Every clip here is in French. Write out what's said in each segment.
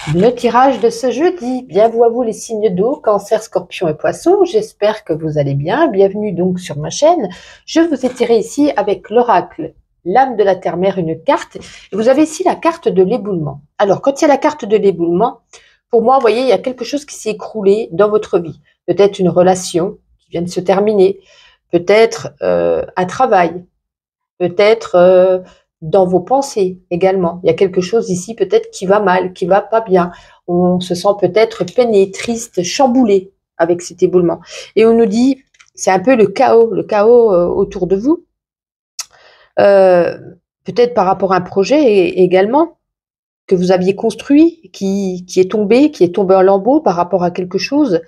Le tirage de ce jeudi. Bienvenue à vous les signes d'eau, Cancer, Scorpion et Poisson. J'espère que vous allez bien. Bienvenue donc sur ma chaîne. Je vous ai tiré ici avec l'oracle, l'âme de la terre-mère, une carte. Et vous avez ici la carte de l'éboulement. Alors, quand il y a la carte de l'éboulement, pour moi, vous voyez, il y a quelque chose qui s'est écroulé dans votre vie. Peut-être une relation qui vient de se terminer. Peut-être un travail. Peut-être dans vos pensées également. Il y a quelque chose ici peut-être qui va mal, qui va pas bien. On se sent peut-être peiné, triste, chamboulé avec cet éboulement. Et on nous dit, c'est un peu le chaos autour de vous. Euh, Peut-être par rapport à un projet également que vous aviez construit, qui est tombé en lambeaux par rapport à quelque chose.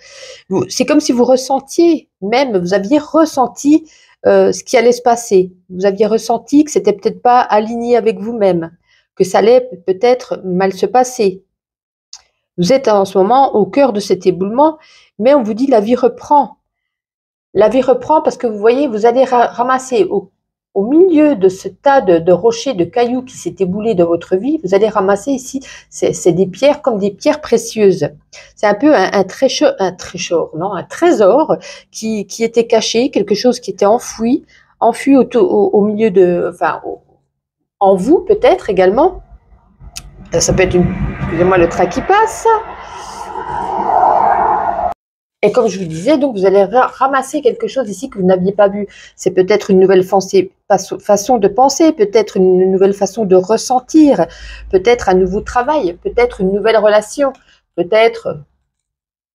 C'est comme si vous ressentiez, même vous aviez ressenti ce qui allait se passer. Vous aviez ressenti que c'était peut-être pas aligné avec vous-même, que ça allait peut-être mal se passer. Vous êtes en ce moment au cœur de cet éboulement, mais on vous dit la vie reprend. La vie reprend parce que vous voyez, vous allez ramasser au milieu de ce tas de rochers, de cailloux qui s'est éboulé dans votre vie, vous allez ramasser ici, c'est des pierres comme des pierres précieuses. C'est un peu un trésor qui était caché, quelque chose qui était enfoui au milieu de, en vous peut-être également. Ça peut être excusez-moi le train qui passe. Et comme je vous disais, donc vous allez ramasser quelque chose ici que vous n'aviez pas vu. C'est peut-être une nouvelle façon de penser, peut-être une nouvelle façon de ressentir, peut-être un nouveau travail, peut-être une nouvelle relation, peut-être,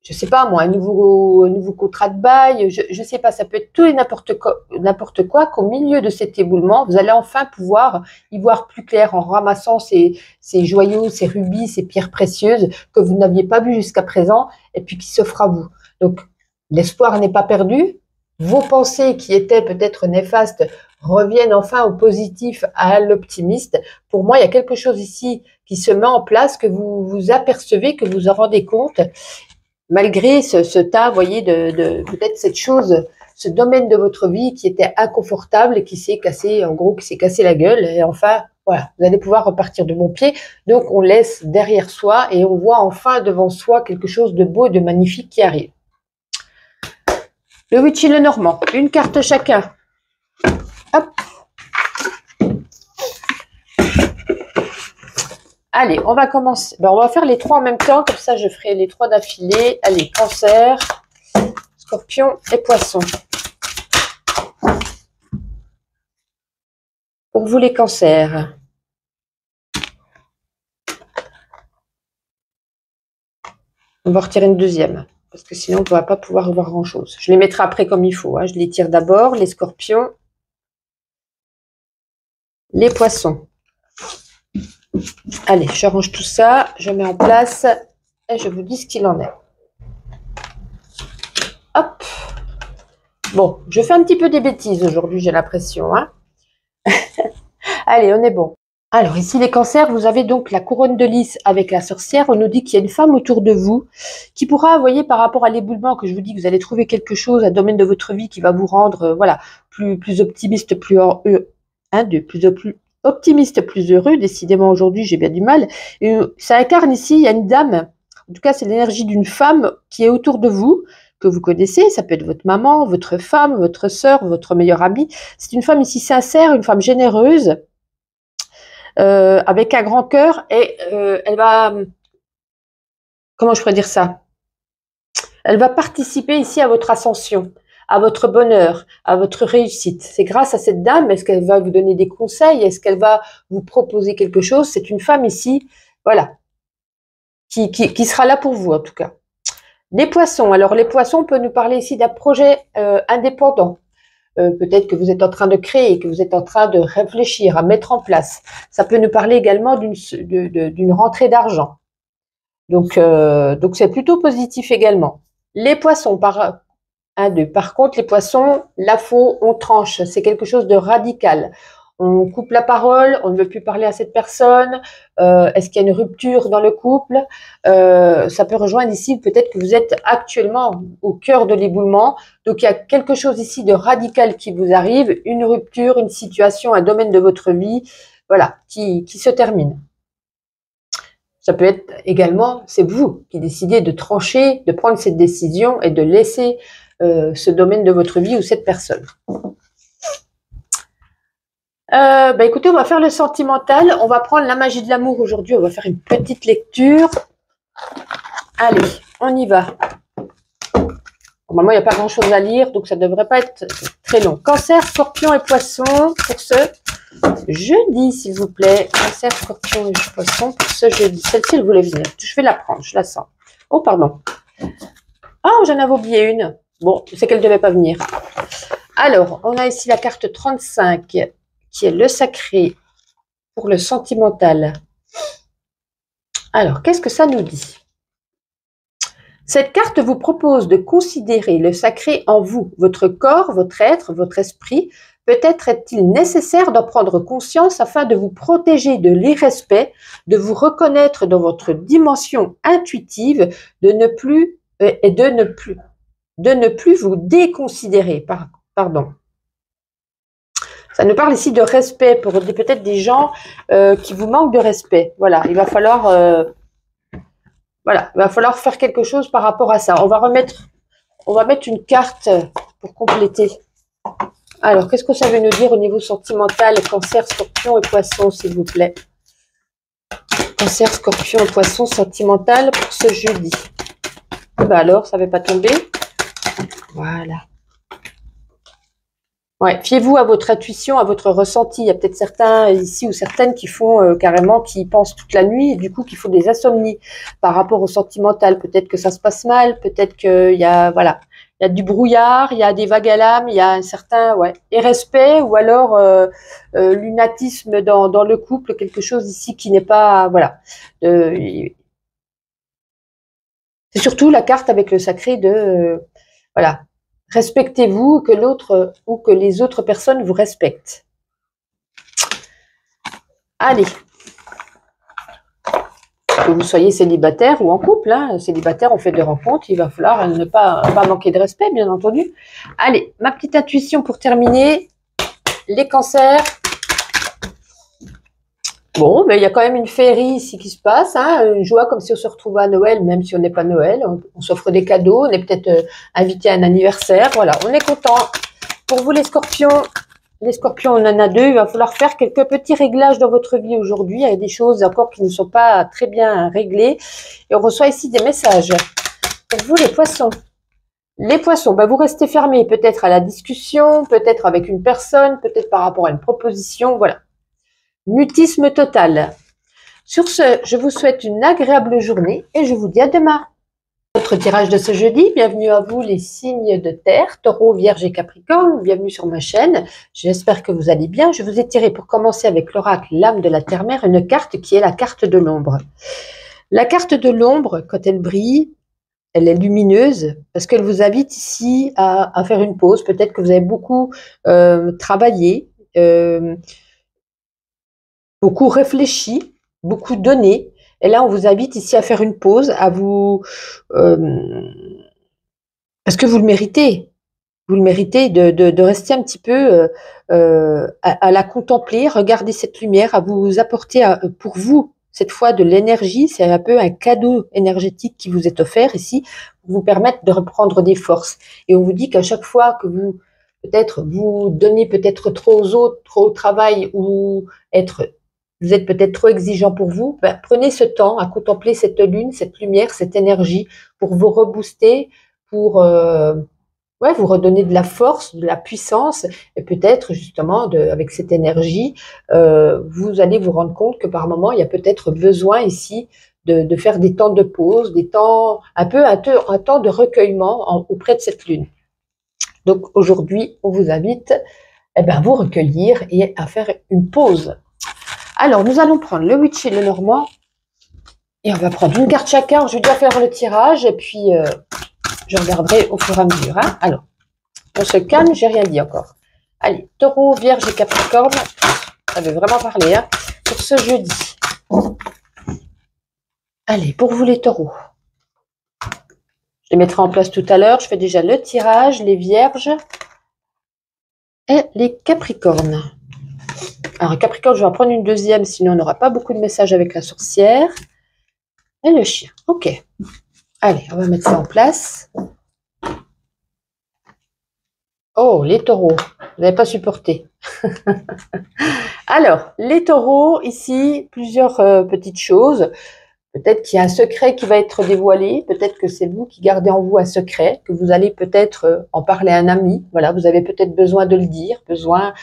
je sais pas moi, un nouveau contrat de bail, je sais pas, ça peut être tout et n'importe quoi qu'au milieu de cet éboulement, vous allez enfin pouvoir y voir plus clair en ramassant ces joyaux, ces rubis, ces pierres précieuses que vous n'aviez pas vues jusqu'à présent et puis qui s'offrent à vous. Donc, l'espoir n'est pas perdu. Vos pensées qui étaient peut-être néfastes reviennent enfin au positif, à l'optimiste. Pour moi, il y a quelque chose ici qui se met en place, que vous vous apercevez, que vous en rendez compte, malgré ce tas, vous voyez, de peut-être cette chose, ce domaine de votre vie qui était inconfortable et qui s'est cassé, en gros, qui s'est cassé la gueule. Et enfin, voilà, vous allez pouvoir repartir de bon pied. Donc, on laisse derrière soi et on voit enfin devant soi quelque chose de beau et de magnifique qui arrive. Le Witch et le Normand, une carte chacun. Hop. Allez, on va commencer. Ben, on va faire les trois en même temps, comme ça je ferai les trois d'affilée. Allez, Cancer, Scorpion et Poisson. Pour vous les cancers. On va retirer une deuxième, parce que sinon on ne va pas pouvoir voir grand-chose. Je les mettrai après comme il faut. Hein. Je les tire d'abord, les scorpions, les poissons. Allez, je range tout ça, je mets en place et je vous dis ce qu'il en est. Hop. Bon, je fais un petit peu des bêtises aujourd'hui, j'ai l'impression. Hein. Allez, on est bon. Alors ici les cancers, vous avez donc la couronne de lys avec la sorcière. On nous dit qu'il y a une femme autour de vous qui pourra, vous voyez, par rapport à l'éboulement que je vous dis, que vous allez trouver quelque chose, un domaine de votre vie qui va vous rendre, voilà, plus optimiste, plus optimiste, plus heureux. Décidément aujourd'hui, j'ai bien du mal. Et ça incarne ici, il y a une dame. En tout cas, c'est l'énergie d'une femme qui est autour de vous, que vous connaissez. Ça peut être votre maman, votre femme, votre sœur, votre meilleure amie. C'est une femme ici sincère, une femme généreuse. Avec un grand cœur et elle va, comment je pourrais dire ça? Elle va participer ici à votre ascension, à votre bonheur, à votre réussite. C'est grâce à cette dame, est-ce qu'elle va vous donner des conseils? Est-ce qu'elle va vous proposer quelque chose? C'est une femme ici, voilà, qui sera là pour vous en tout cas. Les poissons, alors les poissons, on peut nous parler ici d'un projet indépendant. Peut-être que vous êtes en train de créer, que vous êtes en train de réfléchir, à mettre en place. Ça peut nous parler également d'une rentrée d'argent. Donc c'est plutôt positif également. Les poissons, par contre, les poissons, la faux, on tranche. C'est quelque chose de radical. On coupe la parole, on ne veut plus parler à cette personne. Est-ce qu'il y a une rupture dans le couple? Ça peut rejoindre ici, peut-être que vous êtes actuellement au cœur de l'éboulement. Donc, il y a quelque chose ici de radical qui vous arrive, une rupture, une situation, un domaine de votre vie, voilà, qui se termine. Ça peut être également, c'est vous qui décidez de trancher, de prendre cette décision et de laisser ce domaine de votre vie ou cette personne. Écoutez, on va faire le sentimental. On va prendre la magie de l'amour aujourd'hui. On va faire une petite lecture. Allez, on y va. Normalement, il n'y a pas grand-chose à lire, donc ça ne devrait pas être très long. Cancer, Scorpion et Poisson pour ce jeudi, s'il vous plaît. Cancer, Scorpion et Poisson pour ce jeudi. Celle-ci, elle voulait venir. Je vais la prendre, je la sens. Oh, pardon. Oh, j'en avais oublié une. Bon, c'est qu'elle ne devait pas venir. Alors, on a ici la carte 35, qui est le sacré pour le sentimental. Alors, qu'est-ce que ça nous dit ? Cette carte vous propose de considérer le sacré en vous, votre corps, votre être, votre esprit. Peut-être est-il nécessaire d'en prendre conscience afin de vous protéger de l'irrespect, de vous reconnaître dans votre dimension intuitive, de ne plus vous déconsidérer. Pardon. Ça nous parle ici de respect pour peut-être des gens qui vous manquent de respect. Voilà, il va falloir faire quelque chose par rapport à ça. On va mettre une carte pour compléter. Alors, qu'est-ce que ça veut nous dire au niveau sentimental, Cancer, Scorpion et Poisson, s'il vous plaît? Cancer, Scorpion et Poisson, sentimental pour ce jeudi. Alors, ça ne va pas tomber. Voilà. Ouais, fiez-vous à votre intuition, à votre ressenti. Il y a peut-être certains ici ou certaines qui font carrément, qui pensent toute la nuit et du coup qui font des insomnies par rapport au sentimental. Peut-être que ça se passe mal, peut-être qu'il y a, voilà, il y a du brouillard, il y a des vagues à l'âme, il y a un certain, irrespect ou alors lunatisme dans le couple, quelque chose ici qui n'est pas, voilà. C'est surtout la carte avec le sacré de, voilà. Respectez-vous, que l'autre ou que les autres personnes vous respectent. Allez. Que vous soyez célibataire ou en couple. Célibataire, on fait des rencontres. Il va falloir ne pas manquer de respect, bien entendu. Allez, ma petite intuition pour terminer. Les cancers. Bon, mais il y a quand même une féerie ici qui se passe, une joie comme si on se retrouvait à Noël, même si on n'est pas Noël. On s'offre des cadeaux, on est peut-être invité à un anniversaire. Voilà, on est content. Pour vous les scorpions, on en a deux. Il va falloir faire quelques petits réglages dans votre vie aujourd'hui. Il y a des choses encore qui ne sont pas très bien réglées. Et on reçoit ici des messages. Pour vous les poissons. Les poissons, vous restez fermés peut-être à la discussion, peut-être avec une personne, peut-être par rapport à une proposition. Voilà. Mutisme total. Sur ce, je vous souhaite une agréable journée et je vous dis à demain. Notre tirage de ce jeudi, bienvenue à vous les signes de terre, Taureau, Vierge et Capricorne, bienvenue sur ma chaîne. J'espère que vous allez bien. Je vous ai tiré pour commencer avec l'oracle l'âme de la terre-mère, une carte qui est la carte de l'ombre. La carte de l'ombre, quand elle brille, elle est lumineuse parce qu'elle vous invite ici à faire une pause. Peut-être que vous avez beaucoup travaillé, beaucoup réfléchi, beaucoup donné. Et là, on vous invite ici à faire une pause, à vous... parce que vous le méritez. Vous le méritez de rester un petit peu à la contempler, regarder cette lumière, à vous apporter pour vous, cette fois, de l'énergie. C'est un peu un cadeau énergétique qui vous est offert ici, pour vous permettre de reprendre des forces. Et on vous dit qu'à chaque fois que vous, peut-être, vous donnez peut-être trop aux autres, trop au travail, ou vous êtes peut-être trop exigeant pour vous, prenez ce temps à contempler cette lune, cette lumière, cette énergie pour vous rebooster, pour vous redonner de la force, de la puissance, et peut-être justement avec cette énergie, vous allez vous rendre compte que par moment, il y a peut-être besoin ici de faire des temps de pause, des temps, un temps de recueillement auprès de cette lune. Donc aujourd'hui, on vous invite à vous recueillir et à faire une pause. Alors, nous allons prendre le witch et le normand. Et on va prendre une carte chacun. Je vais déjà faire le tirage. Et puis, je regarderai au fur et à mesure. Alors, on se calme. J'ai rien dit encore. Allez, Taureau, Vierge et Capricorne. Ça veut vraiment parler. Pour ce jeudi. Allez, pour vous les taureaux. Je les mettrai en place tout à l'heure. Je fais déjà le tirage. Les Vierges et les Capricornes. Alors, Capricorne, je vais en prendre une deuxième, sinon on n'aura pas beaucoup de messages avec la sorcière. et le chien. Ok. Allez, on va mettre ça en place. Oh, les taureaux. Vous n'avez pas supporté. Alors, les taureaux, ici, plusieurs petites choses. Peut-être qu'il y a un secret qui va être dévoilé. Peut-être que c'est vous qui gardez en vous un secret, que vous allez peut-être en parler à un ami. Voilà, vous avez peut-être besoin de le dire, besoin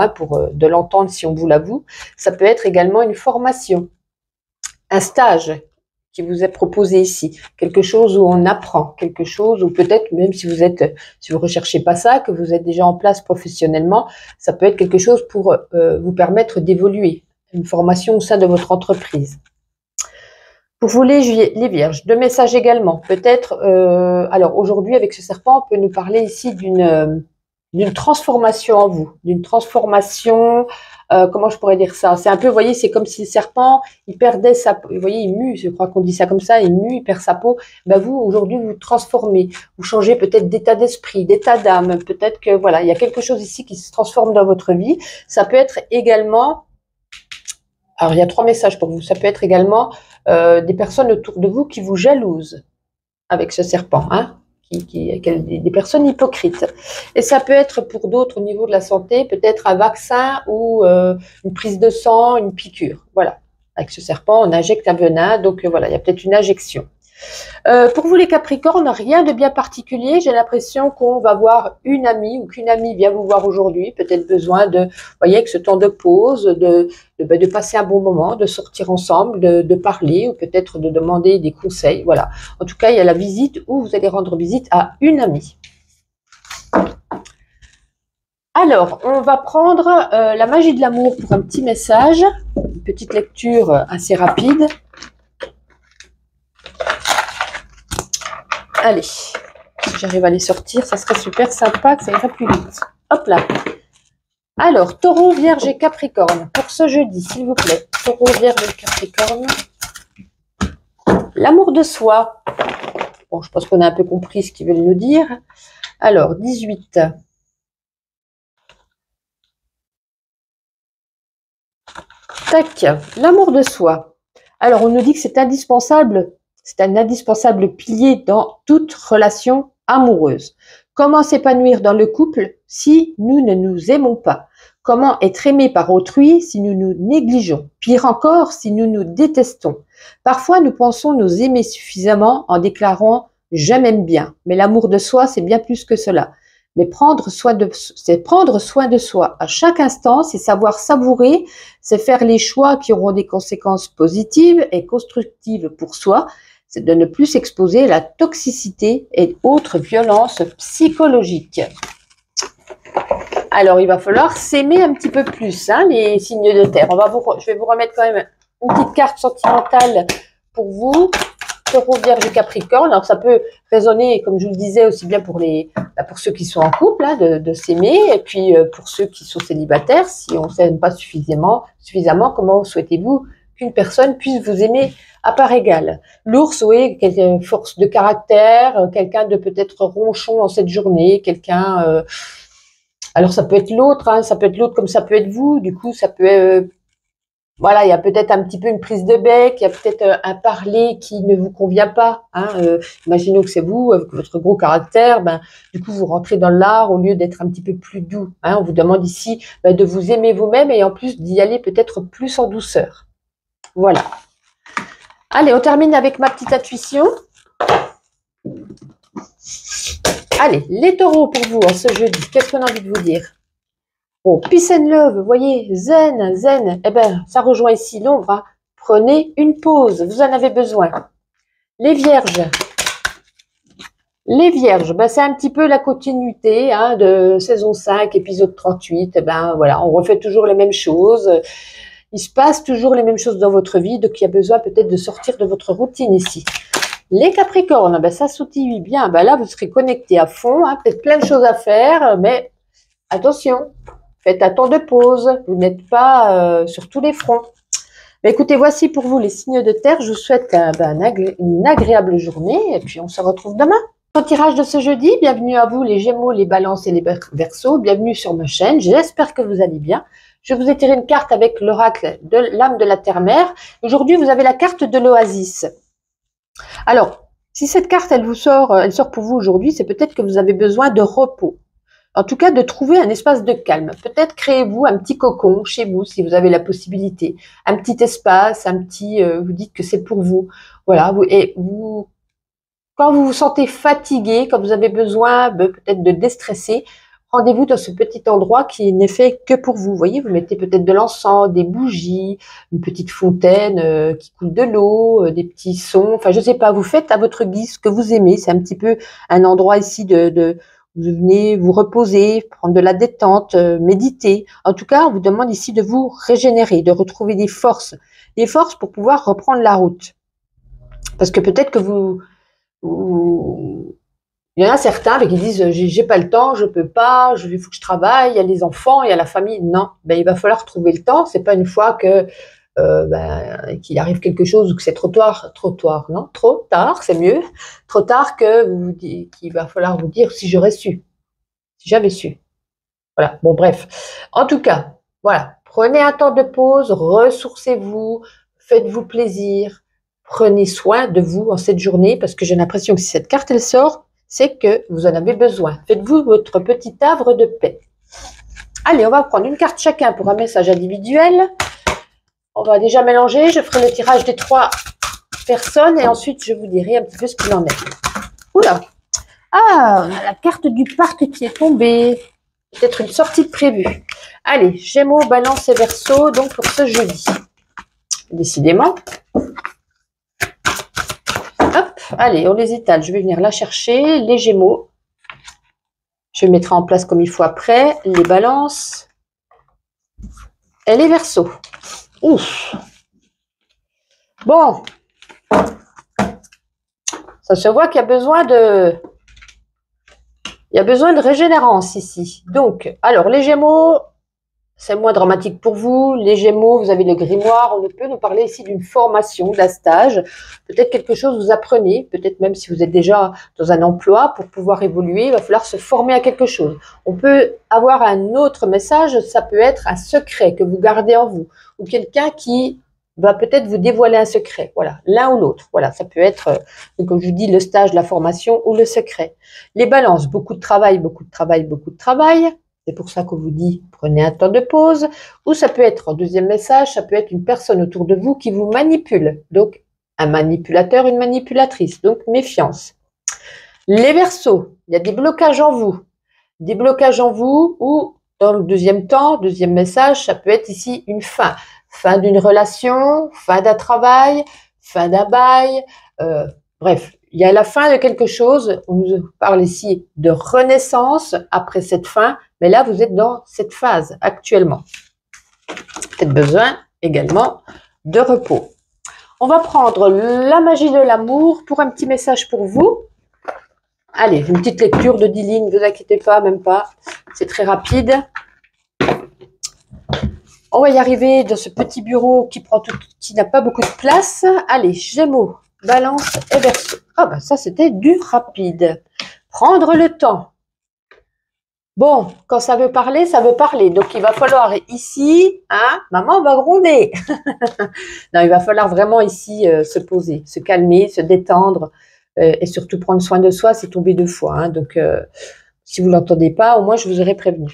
pour de l'entendre si on vous l'avoue. Ça peut être également une formation, un stage qui vous est proposé ici, quelque chose où on apprend, quelque chose où peut-être même si vous recherchez pas ça, que vous êtes déjà en place professionnellement, ça peut être quelque chose pour vous permettre d'évoluer, une formation au sein de votre entreprise. Pour vous les vierges, deux messages également. Peut-être, alors aujourd'hui avec ce serpent, on peut nous parler ici d'une transformation en vous, d'une transformation. Comment je pourrais dire ça? C'est un peu, vous voyez, c'est comme si le serpent, il perdait sa peau. Vous voyez, il mue, je crois qu'on dit ça comme ça, il mue, il perd sa peau. Ben vous, aujourd'hui, vous transformez, vous changez peut-être d'état d'esprit, d'état d'âme. Peut-être que voilà, il y a quelque chose ici qui se transforme dans votre vie. Ça peut être également. Alors, il y a 3 messages pour vous. Ça peut être également des personnes autour de vous qui vous jalousent avec ce serpent, hein, des personnes hypocrites. Et ça peut être pour d'autres au niveau de la santé, peut-être un vaccin ou une prise de sang, une piqûre. Voilà. Avec ce serpent, on injecte un venin, donc voilà, il y a peut-être une injection. Pour vous les Capricornes, rien de bien particulier. J'ai l'impression qu'on va voir une amie ou qu'une amie vient vous voir aujourd'hui. Peut-être besoin de, vous voyez, avec ce temps de pause, de passer un bon moment, de sortir ensemble, de parler ou peut-être de demander des conseils. Voilà. En tout cas, il y a la visite où vous allez rendre visite à une amie. Alors, on va prendre la magie de l'amour pour un petit message. Une petite lecture assez rapide. Allez, si j'arrive à les sortir, ça serait super sympa, que ça irait plus vite. Hop là. Alors, taureau, vierge et capricorne, pour ce jeudi, s'il vous plaît. Taureau, vierge et capricorne. L'amour de soi. Bon, je pense qu'on a un peu compris ce qu'ils veulent nous dire. Alors, 18. Tac, l'amour de soi. Alors, on nous dit que c'est indispensable. C'est un indispensable pilier dans toute relation amoureuse. Comment s'épanouir dans le couple si nous ne nous aimons pas? Comment être aimé par autrui si nous nous négligeons? Pire encore, si nous nous détestons. Parfois, nous pensons nous aimer suffisamment en déclarant « je m'aime bien ». Mais l'amour de soi, c'est bien plus que cela. Mais c'est prendre soin de soi à chaque instant, c'est savoir savourer, c'est faire les choix qui auront des conséquences positives et constructives pour soi, c'est de ne plus s'exposer à la toxicité et autres violences psychologiques. Alors, il va falloir s'aimer un petit peu plus, hein, les signes de terre. Je vais vous remettre quand même une petite carte sentimentale pour vous. Taureau, Vierge et Capricorne. Alors, ça peut résonner, comme je vous le disais, aussi bien pour ceux qui sont en couple, hein, de s'aimer, et puis pour ceux qui sont célibataires, si on ne s'aime pas suffisamment, comment souhaitez-vous qu'une personne puisse vous aimer à part égale? L'ours, oui, force de caractère, quelqu'un de peut-être ronchon en cette journée, quelqu'un... alors, ça peut être l'autre, hein, ça peut être l'autre comme ça peut être vous. Du coup, ça peut... voilà, il y a peut-être un petit peu une prise de bec, il y a peut-être un parler qui ne vous convient pas. Hein, imaginons que c'est vous, avec votre gros caractère, du coup, vous rentrez dans l'art au lieu d'être un petit peu plus doux. Hein, on vous demande ici de vous aimer vous-même et en plus d'y aller peut-être plus en douceur. Voilà. Allez, on termine avec ma petite intuition. Allez, les taureaux pour vous en ce jeudi, qu'est-ce qu'on a envie de vous dire? Oh, peace and love, vous voyez, zen, zen, eh bien, ça rejoint ici l'ombre. Hein. Prenez une pause, vous en avez besoin. Les vierges. Les vierges, c'est un petit peu la continuité hein, de saison 5, épisode 38. Eh ben, voilà, on refait toujours les mêmes choses. Il se passe toujours les mêmes choses dans votre vie, donc il y a besoin peut-être de sortir de votre routine ici. Les Capricornes, ça s'outille bien. Là, vous serez connecté à fond, hein, peut-être plein de choses à faire, mais attention, faites un temps de pause. Vous n'êtes pas sur tous les fronts. Mais écoutez, voici pour vous les signes de terre. Je vous souhaite une agréable journée et puis on se retrouve demain. Au tirage de ce jeudi, bienvenue à vous les Gémeaux, les Balances et les Verseaux. Bienvenue sur ma chaîne. J'espère que vous allez bien. Je vous ai tiré une carte avec l'oracle de l'âme de la terre-mère. Aujourd'hui, vous avez la carte de l'oasis. Alors, si cette carte, elle sort pour vous aujourd'hui, c'est peut-être que vous avez besoin de repos. En tout cas, de trouver un espace de calme. Peut-être créez-vous un petit cocon chez vous, si vous avez la possibilité. Un petit espace, vous dites que c'est pour vous. Voilà, quand vous vous sentez fatigué, quand vous avez besoin peut-être de déstresser, rendez-vous dans ce petit endroit qui n'est fait que pour vous. Vous voyez, vous mettez peut-être de l'encens, des bougies, une petite fontaine qui coule de l'eau, des petits sons. Enfin, je sais pas, vous faites à votre guise ce que vous aimez. C'est un petit peu un endroit ici vous venez vous reposer, prendre de la détente, méditer. En tout cas, on vous demande ici de vous régénérer, de retrouver des forces pour pouvoir reprendre la route. Parce que peut-être que il y en a certains qui disent j'ai pas le temps, je peux pas, il faut que je travaille, il y a les enfants, il y a la famille. Non, il va falloir trouver le temps. C'est pas une fois que qu'il arrive quelque chose ou que c'est trop tard, c'est mieux, trop tard qu'il va falloir vous dire si j'aurais su, si j'avais su. Voilà. Bon, bref. En tout cas, voilà. Prenez un temps de pause, ressourcez-vous, faites-vous plaisir, prenez soin de vous en cette journée parce que j'ai l'impression que si cette carte elle sort, c'est que vous en avez besoin. Faites-vous votre petit havre de paix. Allez, on va prendre une carte chacun pour un message individuel. On va déjà mélanger. Je ferai le tirage des 3 personnes et ensuite je vous dirai un petit peu ce qu'il en est. Oula! Ah, on a la carte du parc qui est tombée. Peut-être une sortie de prévue. Allez, Gémeaux, Balance et Verseau, donc pour ce jeudi. Décidément. Hop, allez, on les étale. Je vais venir la chercher. Les Gémeaux. Je mettrai en place comme il faut après. Les Balances. Et les Verseaux. Ouf. Bon. Ça se voit qu'il y a besoin de... Il y a besoin de régénérance ici. Donc, alors, les Gémeaux, c'est moins dramatique pour vous. Les Gémeaux, vous avez le grimoire. On peut nous parler ici d'une formation, d'un stage. Peut-être quelque chose vous apprenez. Peut-être même si vous êtes déjà dans un emploi, pour pouvoir évoluer, il va falloir se former à quelque chose. On peut avoir un autre message. Ça peut être un secret que vous gardez en vous. Ou quelqu'un qui va peut-être vous dévoiler un secret. Voilà, l'un ou l'autre. Voilà, ça peut être, comme je vous dis, le stage, la formation ou le secret. Les balances, beaucoup de travail, beaucoup de travail, beaucoup de travail. C'est pour ça qu'on vous dit, prenez un temps de pause. Ou ça peut être, en deuxième message, ça peut être une personne autour de vous qui vous manipule. Donc, un manipulateur, une manipulatrice. Donc, méfiance. Les Verseaux, il y a des blocages en vous. Des blocages en vous ou, dans le deuxième temps, deuxième message, ça peut être ici une fin. Fin d'une relation, fin d'un travail, fin d'un bail. Bref, il y a la fin de quelque chose. On nous parle ici de renaissance après cette fin. Mais là, vous êtes dans cette phase actuellement. Peut-être besoin également de repos. On va prendre la magie de l'amour pour un petit message pour vous. Allez, une petite lecture de 10 lignes, ne vous inquiétez pas, même pas. C'est très rapide. On va y arriver dans ce petit bureau qui n'a pas beaucoup de place. Allez, Gémeaux, Balance et Verseau. Ah ben ça, c'était du rapide. Prendre le temps. Bon, quand ça veut parler, ça veut parler. Donc, il va falloir ici, hein, maman va gronder. Non, il va falloir vraiment ici se poser, se calmer, se détendre et surtout prendre soin de soi. C'est tombé 2 fois. Hein, donc, si vous ne l'entendez pas, au moins, je vous aurais prévenu.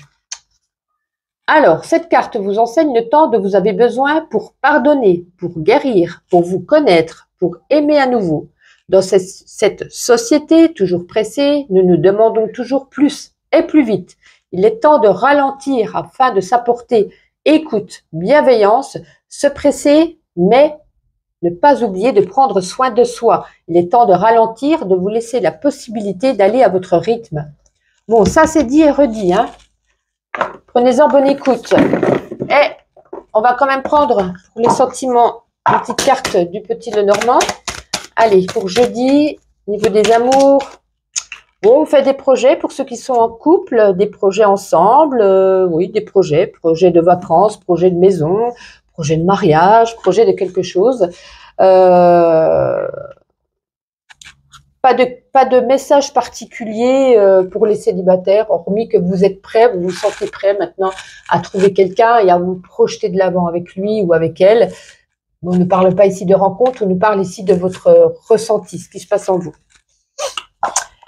Alors, cette carte vous enseigne le temps dont vous avez besoin pour pardonner, pour guérir, pour vous connaître, pour aimer à nouveau. Dans cette société toujours pressée, nous nous demandons toujours plus et plus vite. Il est temps de ralentir afin de s'apporter écoute, bienveillance, se presser, mais ne pas oublier de prendre soin de soi. Il est temps de ralentir, de vous laisser la possibilité d'aller à votre rythme. Bon, ça c'est dit et redit, hein. Prenez-en bonne écoute. Et on va quand même prendre pour les sentiments une petite carte du petit Lenormand. Allez, pour jeudi, niveau des amours. Bon, on fait des projets pour ceux qui sont en couple, des projets ensemble. Oui, des projets de vacances, projets de maison, projets de mariage, projets de quelque chose. Pas de message particulier pour les célibataires, hormis que vous êtes prêts, vous vous sentez prêts maintenant à trouver quelqu'un et à vous projeter de l'avant avec lui ou avec elle. On ne parle pas ici de rencontre, on nous parle ici de votre ressenti, ce qui se passe en vous.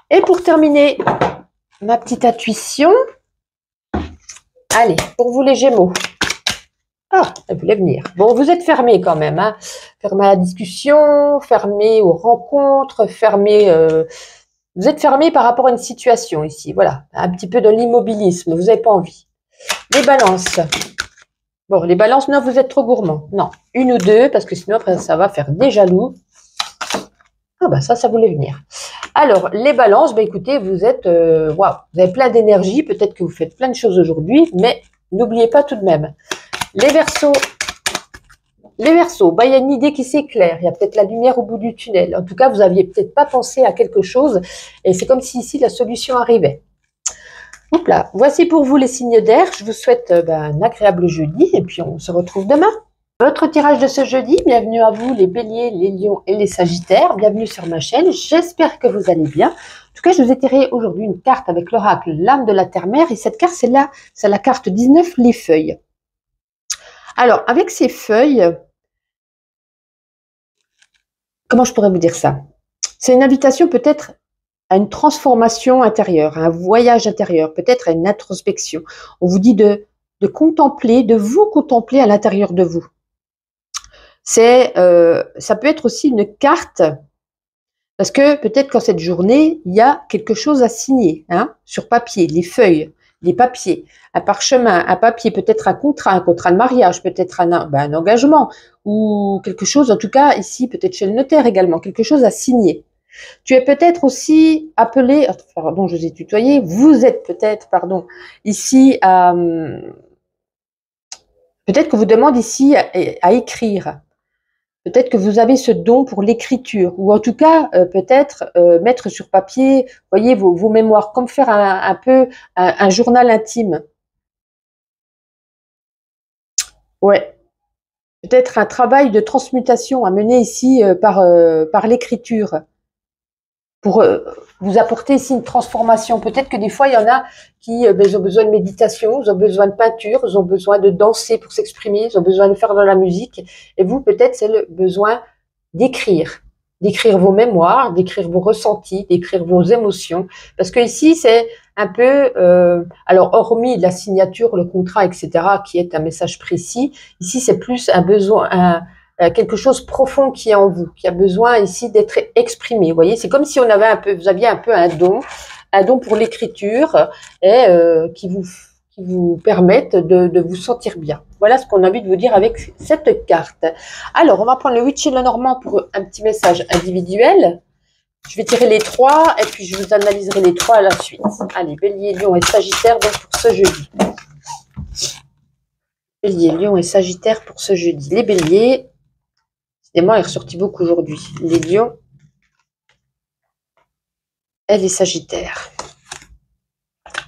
Et pour terminer ma petite intuition, allez, pour vous les Gémeaux. Ah, elle voulait venir. Bon, vous êtes fermés quand même, hein. Fermés à la discussion, fermés aux rencontres, fermés... vous êtes fermés par rapport à une situation ici. Voilà, un petit peu de l'immobilisme, vous n'avez pas envie. Les balances. Bon, les balances, non, vous êtes trop gourmands. Non, une ou deux, parce que sinon, après, ça va faire des jaloux. Ah bah ça voulait venir. Alors, les balances, bah écoutez, vous êtes... waouh, vous avez plein d'énergie, peut-être que vous faites plein de choses aujourd'hui, mais n'oubliez pas tout de même. Les Verseaux, bah, il y a une idée qui s'éclaire, il y a peut-être la lumière au bout du tunnel. En tout cas, vous n'aviez peut-être pas pensé à quelque chose, et c'est comme si ici, la solution arrivait. Hop là. Voici pour vous les signes d'air. Je vous souhaite un agréable jeudi et puis on se retrouve demain. Votre tirage de ce jeudi, bienvenue à vous les béliers, les lions et les sagittaires. Bienvenue sur ma chaîne, j'espère que vous allez bien. En tout cas, je vous ai tiré aujourd'hui une carte avec l'oracle, l'âme de la terre-mère. Et cette carte, c'est la carte 19, les feuilles. Alors, avec ces feuilles, comment je pourrais vous dire ça? C'est une invitation peut-être à une transformation intérieure, à un voyage intérieur, peut-être à une introspection. On vous dit de contempler, de vous contempler à l'intérieur de vous. Ça peut être aussi une carte, parce que peut-être qu'en cette journée, il y a quelque chose à signer, hein, sur papier, les feuilles, les papiers, un parchemin, un papier, peut-être un contrat de mariage, peut-être un engagement, ou quelque chose, en tout cas ici, peut-être chez le notaire également, quelque chose à signer. Tu es peut-être aussi appelé, pardon, je vous ai tutoyé, vous êtes peut-être, pardon, ici à... Peut-être que vous demande ici à écrire. Peut-être que vous avez ce don pour l'écriture, ou en tout cas, peut-être mettre sur papier, voyez, vos mémoires, comme faire un peu un journal intime. Ouais. Peut-être un travail de transmutation à mener ici par l'écriture, pour vous apporter ici une transformation. Peut-être que des fois, il y en a qui ils ont besoin de méditation, ils ont besoin de peinture, ils ont besoin de danser pour s'exprimer, ils ont besoin de faire de la musique. Et vous, peut-être, c'est le besoin d'écrire vos mémoires, d'écrire vos ressentis, d'écrire vos émotions. Parce que ici, c'est un peu, alors hormis la signature, le contrat, etc., qui est un message précis, ici, c'est plus un besoin... quelque chose profond qui est en vous, qui a besoin ici d'être exprimé. Vous voyez, c'est comme si vous aviez un peu un don pour l'écriture et qui vous permettent de vous sentir bien. Voilà ce qu'on a envie de vous dire avec cette carte. Alors, on va prendre le Witch et le Normand pour un petit message individuel. Je vais tirer les trois et puis je vous analyserai les trois à la suite. Allez, Bélier, Lion et Sagittaire donc pour ce jeudi. Bélier, Lion et Sagittaire pour ce jeudi. Les Béliers, décidément, il est ressorti beaucoup aujourd'hui. Les Lions et les Sagittaires.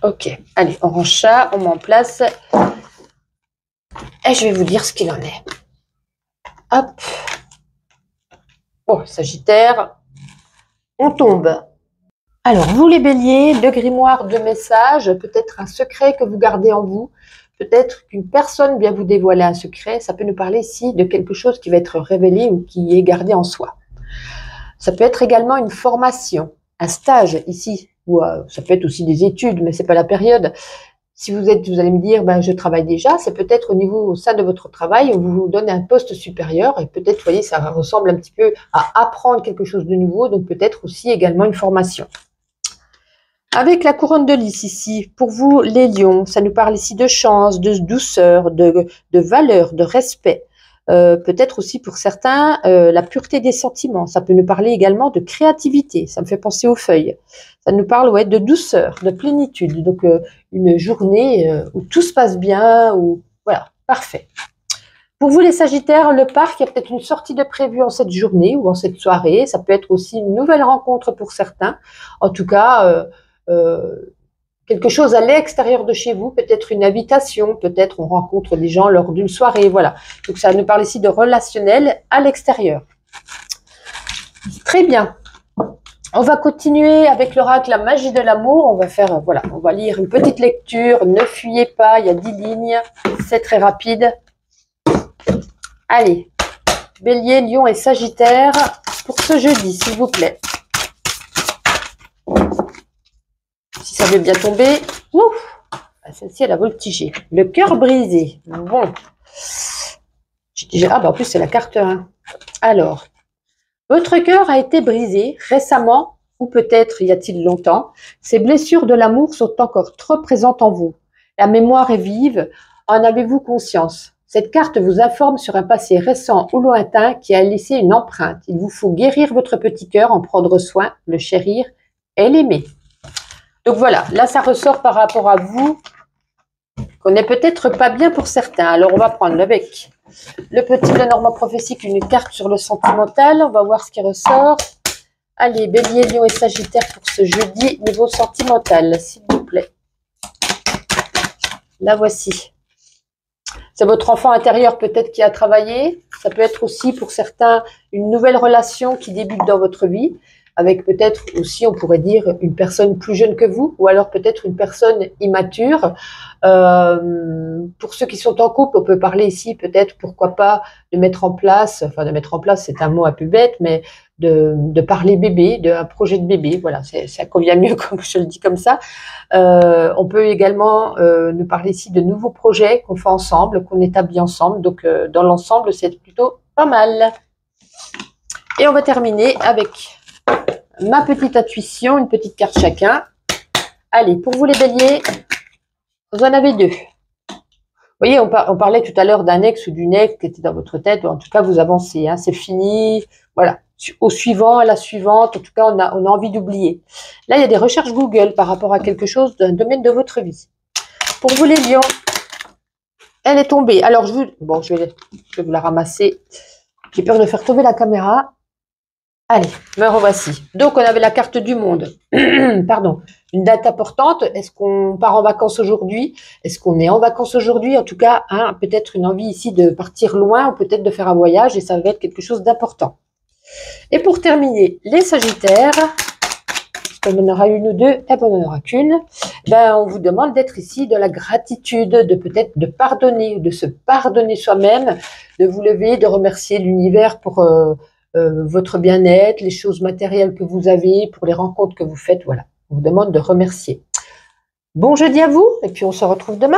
Ok, allez, on range ça, on met en place. Et je vais vous dire ce qu'il en est. Hop. Bon, Sagittaire, on tombe. Alors, vous les Béliers, deux grimoires, deux messages, peut-être un secret que vous gardez en vous, peut-être qu'une personne vient vous dévoiler un secret. Ça peut nous parler ici de quelque chose qui va être révélé ou qui est gardé en soi. Ça peut être également une formation, un stage ici, ou ça peut être aussi des études, mais c'est pas la période. Si vous allez me dire, je travaille déjà, c'est peut-être au sein de votre travail, on vous donne un poste supérieur, et peut-être, vous voyez, ça ressemble un petit peu à apprendre quelque chose de nouveau, donc peut-être aussi également une formation. Avec la couronne de lys ici, pour vous les lions, ça nous parle ici de chance, de douceur, de valeur, de respect. Peut-être aussi pour certains, la pureté des sentiments. Ça peut nous parler également de créativité, ça me fait penser aux feuilles. Ça nous parle de douceur, de plénitude. Donc une journée où tout se passe bien, où voilà, parfait. Pour vous les Sagittaires, le parc, il y a peut-être une sortie de prévue en cette journée ou en cette soirée. Ça peut être aussi une nouvelle rencontre pour certains. En tout cas, quelque chose à l'extérieur de chez vous, peut-être une invitation, peut-être on rencontre des gens lors d'une soirée, voilà. Donc ça nous parle ici de relationnel à l'extérieur. Très bien. On va continuer avec l'oracle, la magie de l'amour. On va faire, voilà, on va lire une petite lecture. Ne fuyez pas, il y a 10 lignes. C'est très rapide. Allez. Bélier, Lion et Sagittaire pour ce jeudi, s'il vous plaît. Si ça veut bien tomber. Ouf, celle-ci, elle a voltigé. Le cœur brisé. Bon. Ah, bah en plus, c'est la carte 1. Alors, votre cœur a été brisé récemment, ou peut-être y a-t-il longtemps. Ces blessures de l'amour sont encore trop présentes en vous. La mémoire est vive. En avez-vous conscience? Cette carte vous informe sur un passé récent ou lointain qui a laissé une empreinte. Il vous faut guérir votre petit cœur, en prendre soin, le chérir et l'aimer. Donc voilà, là ça ressort par rapport à vous qu'on n'est peut-être pas bien pour certains. Alors on va prendre avec le petit Lenormand prophétique, une carte sur le sentimental. On va voir ce qui ressort. Allez, Bélier, Lion et Sagittaire pour ce jeudi, niveau sentimental, s'il vous plaît. La voici. C'est votre enfant intérieur peut-être qui a travaillé. Ça peut être aussi pour certains une nouvelle relation qui débute dans votre vie, avec peut-être aussi, on pourrait dire, une personne plus jeune que vous, ou alors peut-être une personne immature. Pour ceux qui sont en couple, on peut parler ici peut-être, pourquoi pas, de mettre en place, c'est un mot un peu bête, mais de parler bébé, d'un projet de bébé, voilà, ça convient mieux comme je le dis comme ça. On peut également nous parler ici de nouveaux projets qu'on fait ensemble, qu'on établit ensemble, donc dans l'ensemble, c'est plutôt pas mal. Et on va terminer avec ma petite intuition, une petite carte chacun. Allez, pour vous les béliers, vous en avez deux. Vous voyez, on parlait tout à l'heure d'un ex ou d'une ex qui était dans votre tête. En tout cas, vous avancez, hein, c'est fini. Voilà, au suivant, à la suivante. En tout cas, on a envie d'oublier. Là, il y a des recherches Google par rapport à quelque chose d'un domaine de votre vie. Pour vous les lions, elle est tombée. Alors, je vais vous la ramasser. J'ai peur de faire tomber la caméra. Allez, me revoici. Donc, on avait la carte du monde. Pardon. Une date importante. Est-ce qu'on part en vacances aujourd'hui? Est-ce qu'on est en vacances aujourd'hui? En tout cas, hein, peut-être une envie ici de partir loin ou peut-être de faire un voyage et ça va être quelque chose d'important. Et pour terminer, les Sagittaires, parce qu'on en aura une ou deux, et on n'en aura qu'une, ben, on vous demande d'être ici de la gratitude, de peut-être de pardonner, de se pardonner soi-même, de vous lever, de remercier l'univers pour votre bien-être, les choses matérielles que vous avez, pour les rencontres que vous faites, voilà. On vous demande de remercier. Bon jeudi à vous, et puis on se retrouve demain.